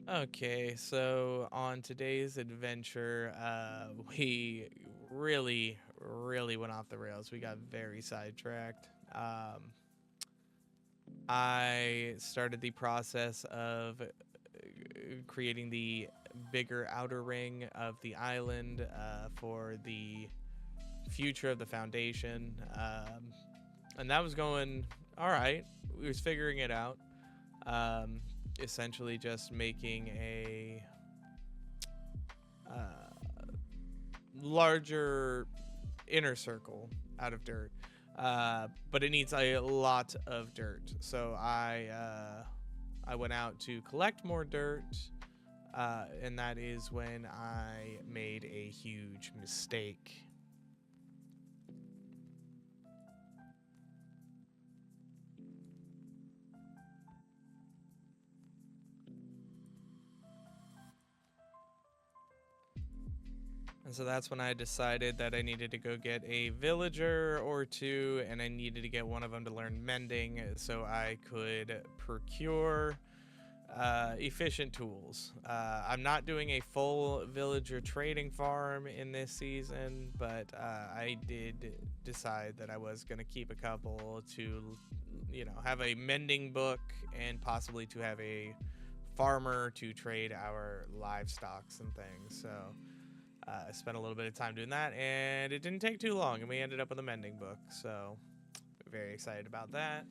Okay, so on today's adventure, we really went off the rails. We got very sidetracked. I started the process of creating the bigger outer ring of the island for the future of the foundation, and that was going all right. We was figuring it out. Um, Essentially, just making a larger inner circle out of dirt, but it needs a lot of dirt. So I went out to collect more dirt, and that is when I made a huge mistake. And so that's when I decided that I needed to go get a villager or two, and I needed to get one of them to learn mending so I could procure efficient tools. I'm not doing a full villager trading farm in this season, but I did decide that I was going to keep a couple to, have a mending book and possibly to have a farmer to trade our livestocks and things. So I spent a little bit of time doing that, and it didn't take too long, and we ended up with a mending book. So very excited about that.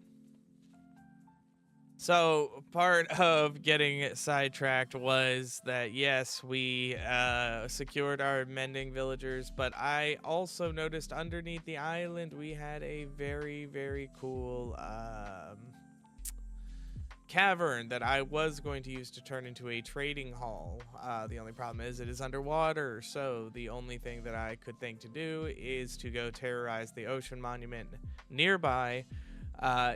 So part of getting sidetracked was that yes, we secured our mending villagers, but I also noticed underneath the island we had a very cool cavern that I was going to use to turn into a trading hall. The only problem is it is underwater, so the only thing that I could think to do is to go terrorize the ocean monument nearby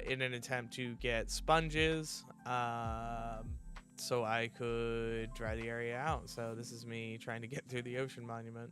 in an attempt to get sponges so I could dry the area out. So this is me trying to get through the ocean monument.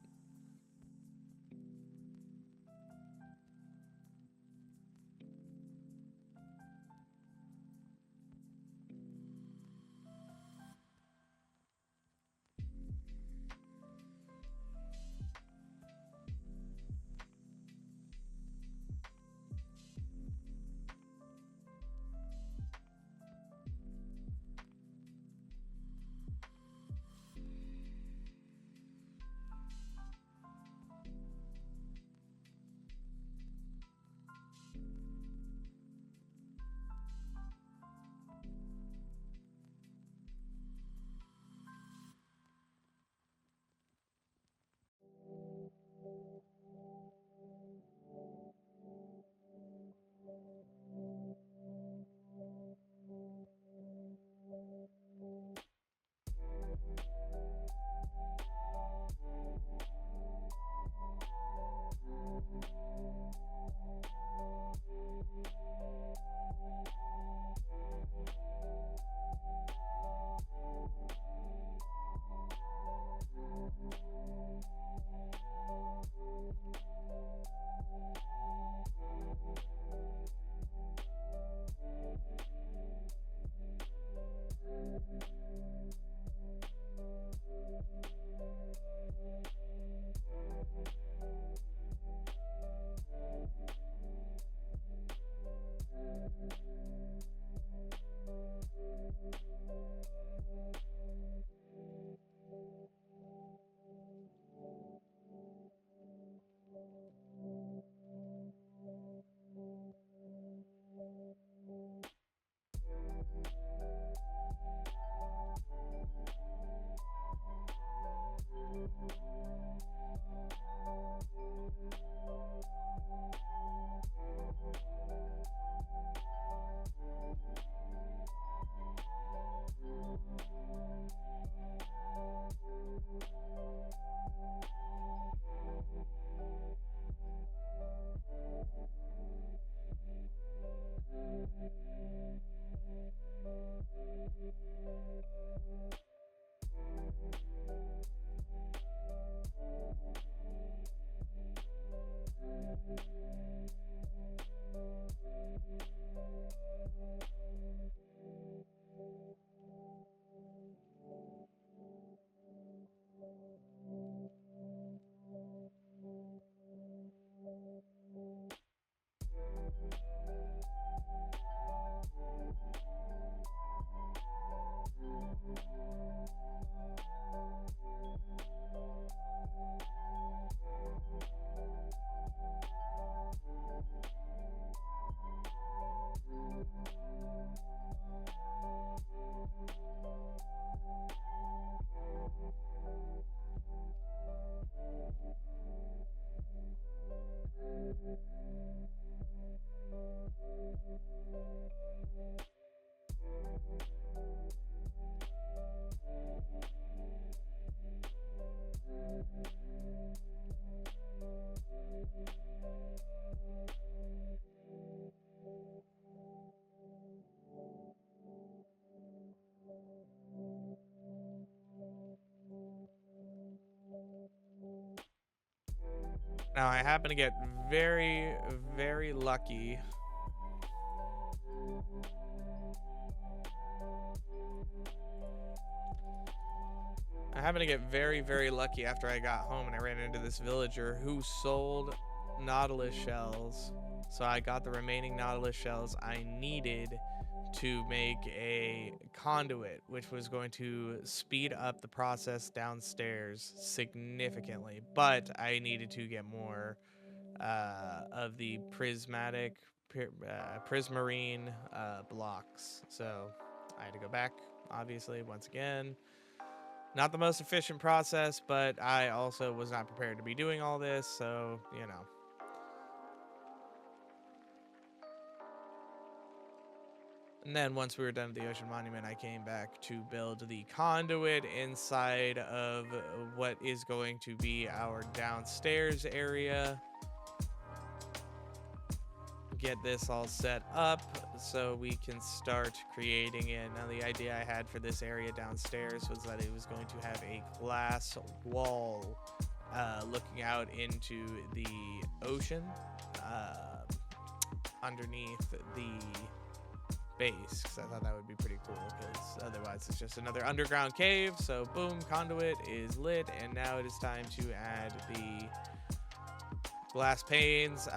Now I happen to get very, very lucky. I happen to get very, very lucky after I got home and I ran into this villager who sold Nautilus shells. So I got the remaining Nautilus shells I needed to make a conduit, which was going to speed up the process downstairs significantly. But I needed to get more of the prismarine blocks. So I had to go back, obviously, once again. Not the most efficient process, but I also was not prepared to be doing all this, so, you know. And then once we were done with the Ocean Monument, I came back to build the conduit inside of what is going to be our downstairs area. Get this all set up so we can start creating it. Now the idea I had for this area downstairs was that it was going to have a glass wall looking out into the ocean underneath the base, because I thought that would be pretty cool, because otherwise it's just another underground cave. So boom, conduit is lit, and now it is time to add the glass panes.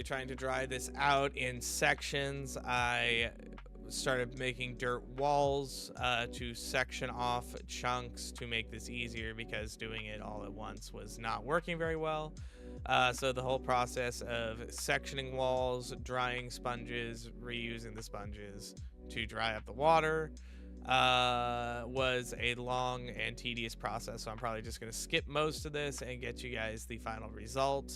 Trying to dry this out in sections. I started making dirt walls to section off chunks to make this easier, because doing it all at once was not working very well. So the whole process of sectioning walls, drying sponges, reusing the sponges to dry up the water was a long and tedious process. So I'm probably just going to skip most of this and get you guys the final result.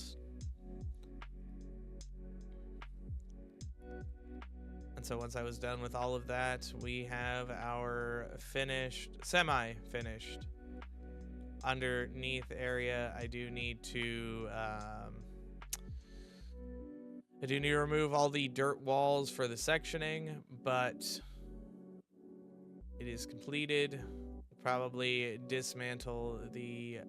And so once I was done with all of that, we have our semi-finished underneath area. I do need to remove all the dirt walls for the sectioning, but it is completed, probably dismantle the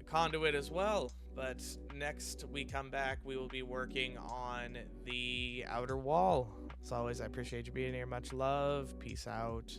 conduit as well. But next we come back, we will be working on the outer wall. As always, I appreciate you being here. Much love. Peace out.